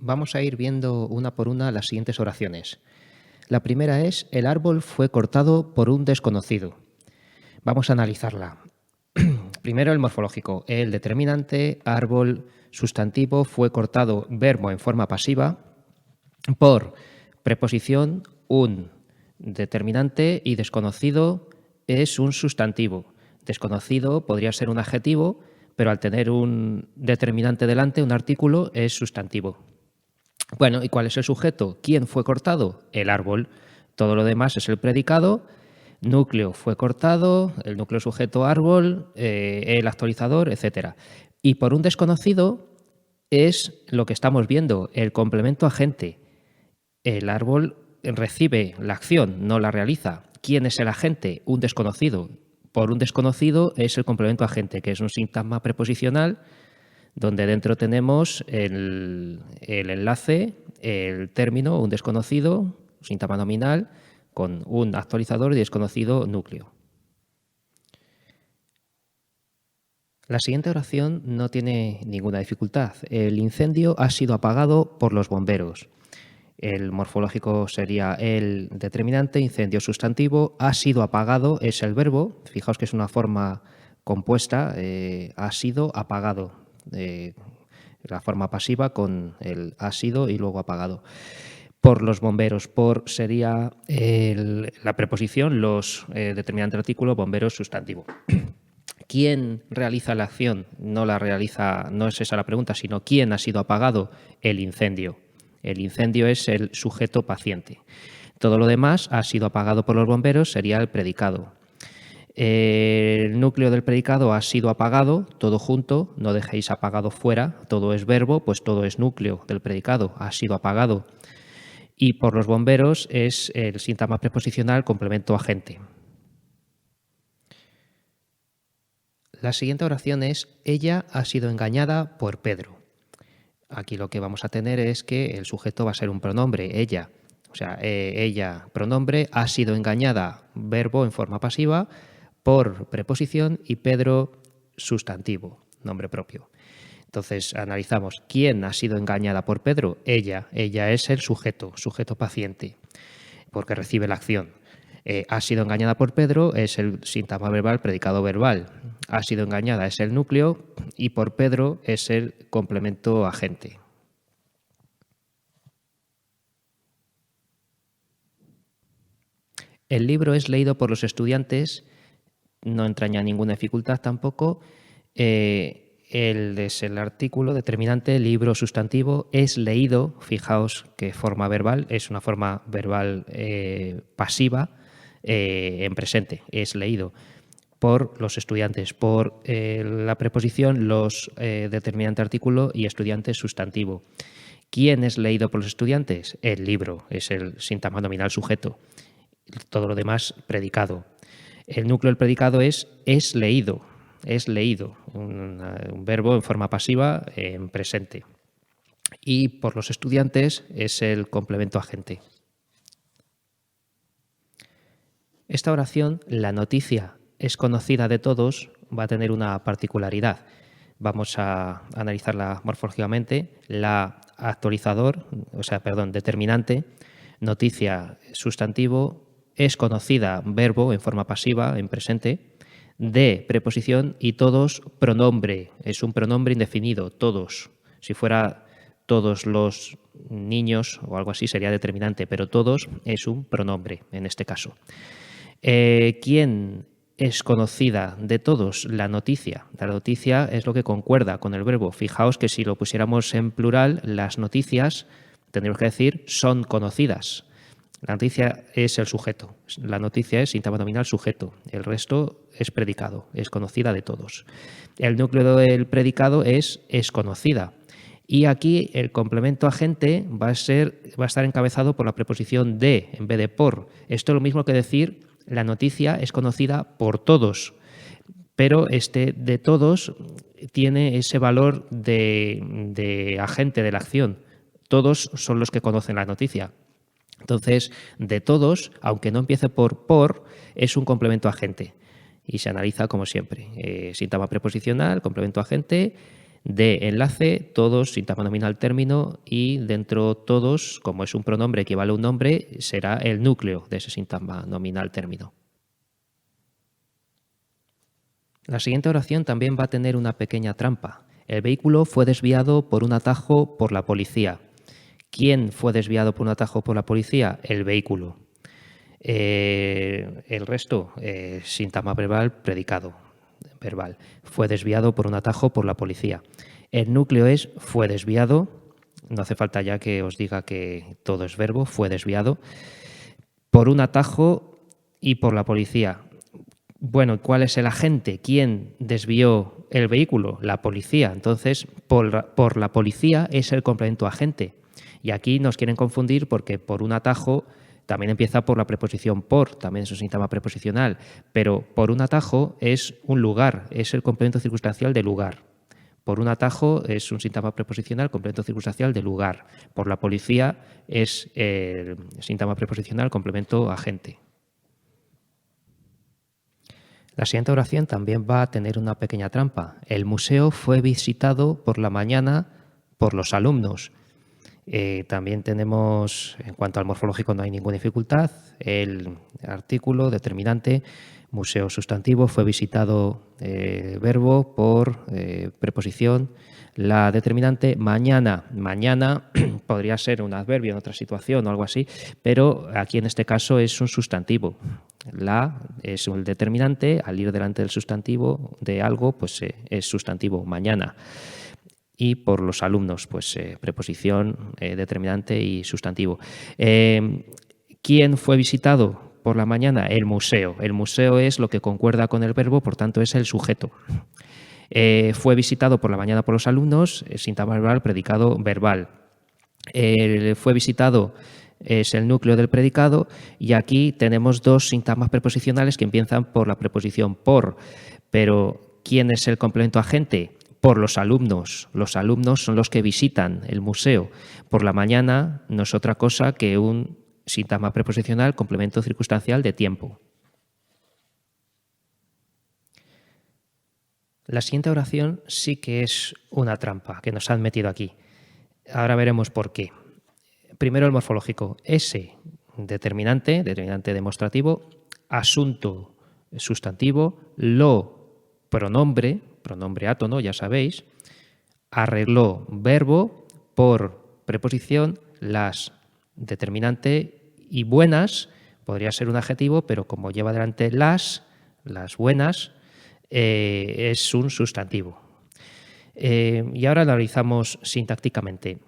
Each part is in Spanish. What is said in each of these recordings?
vamos a ir viendo una por una las siguientes oraciones. La primera es: el árbol fue cortado por un desconocido. Vamos a analizarla. Primero el morfológico. El determinante, árbol, sustantivo, fue cortado, verbo en forma pasiva, por preposición, un determinante, y desconocido es un sustantivo. Desconocido podría ser un adjetivo, pero al tener un determinante delante, un artículo, es sustantivo. Bueno, ¿y cuál es el sujeto? ¿Quién fue cortado? El árbol. Todo lo demás es el predicado. Núcleo fue cortado, el núcleo sujeto árbol, el actualizador, etc. Y por un desconocido es lo que estamos viendo, el complemento agente. El árbol recibe la acción, no la realiza. ¿Quién es el agente? Un desconocido. Por un desconocido es el complemento agente, que es un sintagma preposicional donde dentro tenemos el enlace, el término, un desconocido, sintagma nominal, con un actualizador y desconocido núcleo. La siguiente oración no tiene ninguna dificultad. El incendio ha sido apagado por los bomberos. El morfológico sería el determinante, incendio sustantivo, ha sido apagado es el verbo. Fijaos que es una forma compuesta, ha sido apagado. La forma pasiva con el ha sido y luego apagado. Por los bomberos, por sería la preposición, los determinante artículo, bomberos sustantivo. ¿Quién realiza la acción? No la realiza, no es esa la pregunta, sino ¿quién ha sido apagado? El incendio. El incendio es el sujeto paciente. Todo lo demás ha sido apagado por los bomberos, sería el predicado. El núcleo del predicado ha sido apagado, todo junto, no dejéis apagado fuera, todo es verbo, pues todo es núcleo del predicado, ha sido apagado. Y por los bomberos es el sintagma preposicional complemento agente. La siguiente oración es: ella ha sido engañada por Pedro. Aquí lo que vamos a tener es que el sujeto va a ser un pronombre, ella. O sea, ella, pronombre, ha sido engañada, verbo en forma pasiva, por preposición, y Pedro, sustantivo, nombre propio. Entonces, analizamos. ¿Quién ha sido engañada por Pedro? Ella. Ella es el sujeto, sujeto paciente, porque recibe la acción. Ha sido engañada por Pedro es el sintagma verbal, predicado verbal. Ha sido engañada es el núcleo y por Pedro es el complemento agente. El libro es leído por los estudiantes, no entraña ninguna dificultad tampoco. Es el artículo determinante, libro sustantivo, es leído. Fijaos que forma verbal, es una forma verbal pasiva en presente, es leído por los estudiantes, por la preposición, los determinante artículo y estudiante sustantivo. ¿Quién es leído por los estudiantes? El libro, es el sintagma nominal sujeto. Todo lo demás predicado. El núcleo del predicado es leído, un verbo en forma pasiva en presente. Y por los estudiantes es el complemento agente. Esta oración, la noticia es conocida de todos, va a tener una particularidad. Vamos a analizarla morfológicamente. La determinante, noticia, sustantivo, es conocida, verbo en forma pasiva, en presente, de preposición, y todos, pronombre, es un pronombre indefinido, todos. Si fuera todos los niños o algo así sería determinante, pero todos es un pronombre en este caso. ¿Quién es conocida de todos? La noticia. La noticia es lo que concuerda con el verbo. Fijaos que si lo pusiéramos en plural, las noticias, tendríamos que decir son conocidas. La noticia es el sujeto. La noticia es sintagma nominal sujeto. El resto es predicado, es conocida de todos. El núcleo del predicado es conocida. Y aquí el complemento agente va a estar encabezado por la preposición de en vez de por. Esto es lo mismo que decir la noticia es conocida por todos, pero este de todos tiene ese valor de agente de la acción. Todos son los que conocen la noticia. Entonces, de todos, aunque no empiece por, es un complemento agente y se analiza como siempre. Sintagma preposicional, complemento agente, D, enlace, todos, sintagma nominal término, y dentro todos, como es un pronombre que equivale a un nombre, será el núcleo de ese sintagma nominal término. La siguiente oración también va a tener una pequeña trampa. El vehículo fue desviado por un atajo por la policía. ¿Quién fue desviado por un atajo por la policía? El vehículo. El resto, sintagma verbal, predicado verbal. Fue desviado por un atajo por la policía. El núcleo es fue desviado. No hace falta ya que os diga que todo es verbo. Fue desviado por un atajo y por la policía. Bueno, ¿cuál es el agente? ¿Quién desvió el vehículo? La policía. Entonces, por la policía es el complemento agente. Y aquí nos quieren confundir porque por un atajo también empieza por la preposición por, también es un sintagma preposicional, pero por un atajo es un lugar, es el complemento circunstancial de lugar. Por un atajo es un sintagma preposicional, complemento circunstancial de lugar. Por la policía es el sintagma preposicional, complemento agente. La siguiente oración también va a tener una pequeña trampa. El museo fue visitado por la mañana por los alumnos. También tenemos, en cuanto al morfológico no hay ninguna dificultad, el artículo determinante, museo sustantivo, fue visitado verbo por preposición, la determinante mañana. Mañana podría ser un adverbio en otra situación o algo así, pero aquí en este caso es un sustantivo. La es el determinante, al ir delante del sustantivo de algo, pues es sustantivo, mañana. Y por los alumnos, pues preposición, determinante y sustantivo. ¿Quién fue visitado por la mañana? El museo. El museo es lo que concuerda con el verbo, por tanto es el sujeto. Fue visitado por la mañana por los alumnos, sintagma verbal, predicado verbal. Fue visitado es el núcleo del predicado y aquí tenemos dos sintagmas preposicionales que empiezan por la preposición por. Pero ¿quién es el complemento agente? Por los alumnos. Los alumnos son los que visitan el museo. Por la mañana no es otra cosa que un sintagma preposicional, complemento circunstancial de tiempo. La siguiente oración sí que es una trampa que nos han metido aquí. Ahora veremos por qué. Primero el morfológico. Ese, determinante demostrativo, asunto, sustantivo, lo, pronombre átono, ya sabéis, arregló, verbo, por preposición, las, determinante y buenas, podría ser un adjetivo, pero como lleva delante las buenas, es un sustantivo. Y ahora analizamos sintácticamente.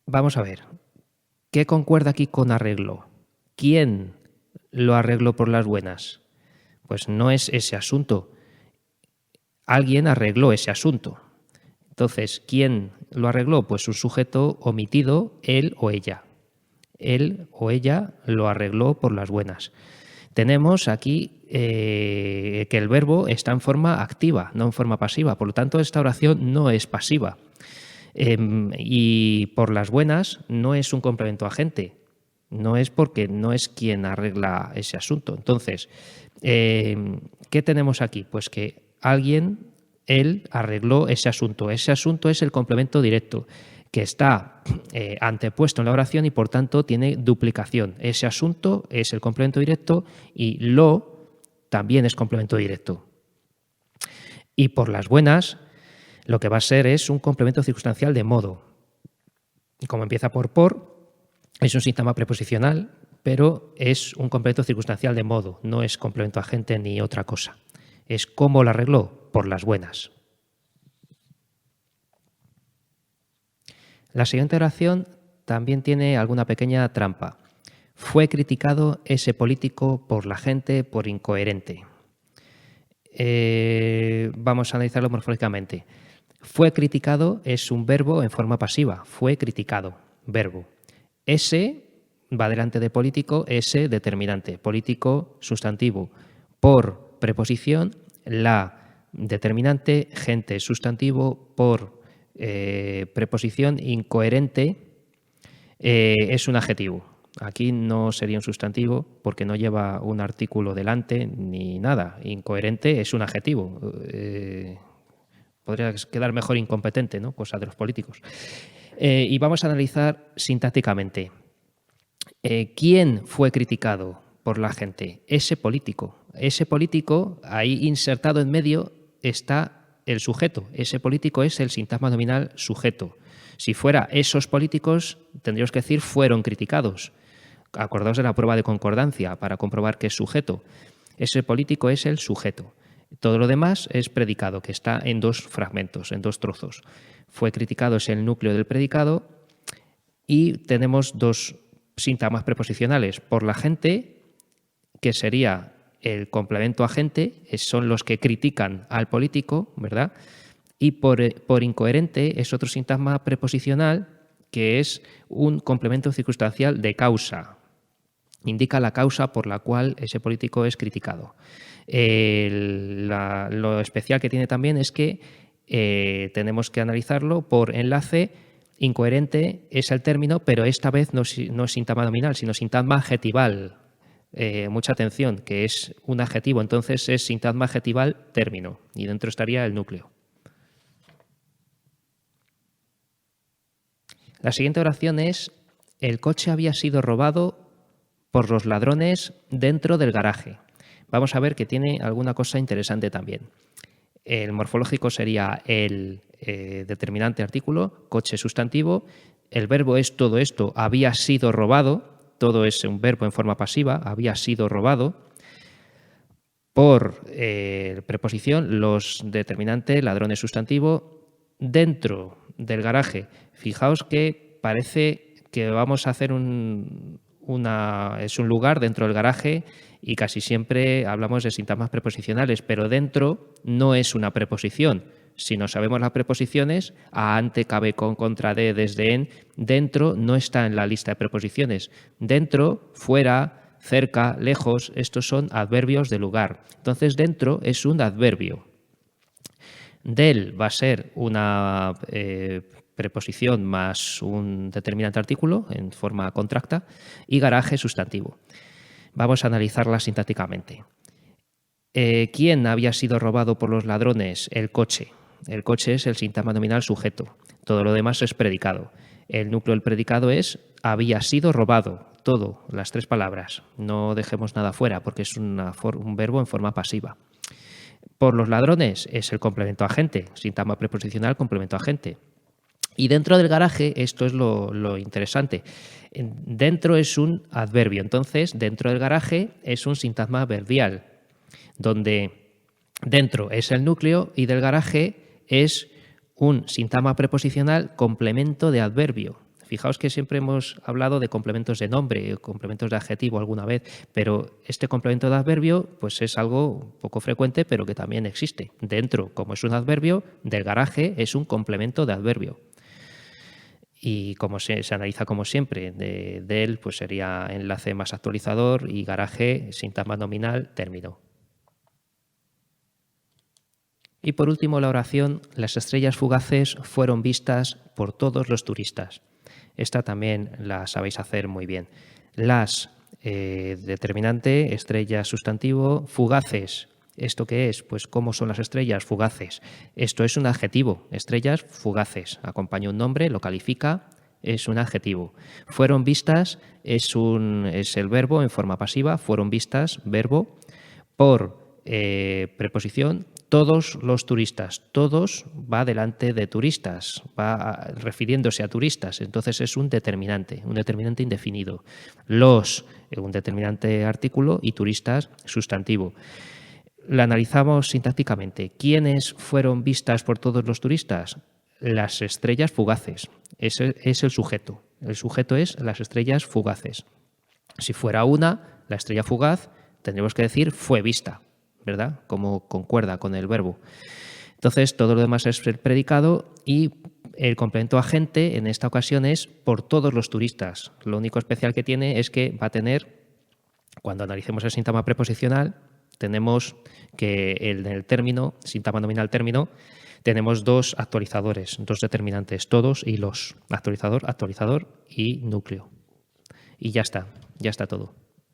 Vamos a ver, ¿qué concuerda aquí con arreglo? ¿Quién lo arregló por las buenas? Pues no es ese asunto. Alguien arregló ese asunto. Entonces, ¿quién lo arregló? Pues un sujeto omitido, él o ella. Él o ella lo arregló por las buenas. Tenemos aquí que el verbo está en forma activa, no en forma pasiva. Por lo tanto, esta oración no es pasiva. Y por las buenas no es un complemento agente. No es porque no es quien arregla ese asunto. Entonces, ¿qué tenemos aquí? Pues que alguien, él, arregló ese asunto. Ese asunto es el complemento directo, que está antepuesto en la oración y por tanto tiene duplicación. Ese asunto es el complemento directo y lo también es complemento directo. Y por las buenas, lo que va a ser es un complemento circunstancial de modo. Como empieza por, es un sintagma preposicional, pero es un complemento circunstancial de modo, no es complemento agente ni otra cosa. Es cómo lo arregló, por las buenas. La siguiente oración también tiene alguna pequeña trampa. Fue criticado ese político por la gente por incoherente. Vamos a analizarlo morfológicamente. Fue criticado es un verbo en forma pasiva. Fue criticado, verbo. Ese va delante de político, ese determinante. Político, sustantivo. Por preposición, la determinante, gente, sustantivo. Por preposición, incoherente, es un adjetivo. Aquí no sería un sustantivo porque no lleva un artículo delante ni nada. Incoherente es un adjetivo. podría quedar mejor incompetente, ¿no? Cosa de los políticos. Y vamos a analizar sintácticamente. ¿Quién fue criticado por la gente? Ese político. Ese político, ahí insertado en medio, está el sujeto. Ese político es el sintagma nominal sujeto. Si fuera esos políticos, tendríamos que decir fueron criticados. Acordaos de la prueba de concordancia para comprobar que es sujeto. Ese político es el sujeto. Todo lo demás es predicado, que está en dos fragmentos, en dos trozos. Fue criticado es el núcleo del predicado y tenemos dos sintagmas preposicionales. Por la gente, que sería el complemento agente, son los que critican al político, ¿verdad? Y por incoherente es otro sintagma preposicional que es un complemento circunstancial de causa. Indica la causa por la cual ese político es criticado. Lo especial que tiene también es que tenemos que analizarlo por enlace. Incoherente es el término, pero esta vez no es sintagma nominal, sino sintagma adjetival. Mucha atención, que es un adjetivo, entonces es sintagma adjetival término y dentro estaría el núcleo. La siguiente oración es: el coche había sido robado por los ladrones dentro del garaje. Vamos a ver que tiene alguna cosa interesante también. El morfológico sería el determinante artículo, coche sustantivo. El verbo es todo esto, había sido robado. Todo es un verbo en forma pasiva, había sido robado. Por preposición, los determinante, ladrones sustantivo, dentro del garaje. Fijaos que parece que vamos a hacer es un lugar dentro del garaje y casi siempre hablamos de sintagmas preposicionales, pero dentro no es una preposición. Si no sabemos las preposiciones, a, ante, cabe, con, contra, de, desde, en, dentro no está en la lista de preposiciones. Dentro, fuera, cerca, lejos, estos son adverbios de lugar. Entonces, dentro es un adverbio. Del va a ser una preposición más un determinante artículo en forma contracta y garaje sustantivo. Vamos a analizarla sintácticamente. ¿Quién había sido robado por los ladrones? El coche. El coche es el sintagma nominal sujeto. Todo lo demás es predicado. El núcleo del predicado es había sido robado. Todo, las tres palabras. No dejemos nada fuera porque es un verbo en forma pasiva. Por los ladrones es el complemento agente. Sintagma preposicional, complemento agente. Y dentro del garaje, esto es lo interesante. Dentro es un adverbio. Entonces, dentro del garaje es un sintagma adverbial, donde dentro es el núcleo y del garaje es un sintagma preposicional complemento de adverbio. Fijaos que siempre hemos hablado de complementos de nombre, complementos de adjetivo alguna vez, pero este complemento de adverbio pues es algo poco frecuente, pero que también existe. Dentro, como es un adverbio, del garaje es un complemento de adverbio. Y como se analiza como siempre, del pues sería enlace más actualizador y garaje, sintagma nominal, término. Y por último la oración, las estrellas fugaces fueron vistas por todos los turistas. Esta también la sabéis hacer muy bien. Las, determinante, estrellas sustantivo, fugaces. ¿Esto qué es? Pues ¿cómo son las estrellas fugaces? Esto es un adjetivo, estrellas fugaces. Acompaña un nombre, lo califica, es un adjetivo. Fueron vistas es el verbo en forma pasiva, fueron vistas, verbo, por preposición, todos los turistas. Todos va delante de turistas, va refiriéndose a turistas, entonces es un determinante indefinido. Los, un determinante artículo y turistas, sustantivo. La analizamos sintácticamente. ¿Quiénes fueron vistas por todos los turistas? Las estrellas fugaces. Ese es el sujeto. El sujeto es las estrellas fugaces. Si fuera una, la estrella fugaz, tendríamos que decir fue vista, ¿verdad? Como concuerda con el verbo. Entonces, todo lo demás es el predicado y el complemento agente en esta ocasión es por todos los turistas. Lo único especial que tiene es que va a tener, cuando analicemos el sintagma preposicional, tenemos que en el término, sintagma nominal término, tenemos dos actualizadores, dos determinantes, todos y los. Actualizador y núcleo. Y ya está todo.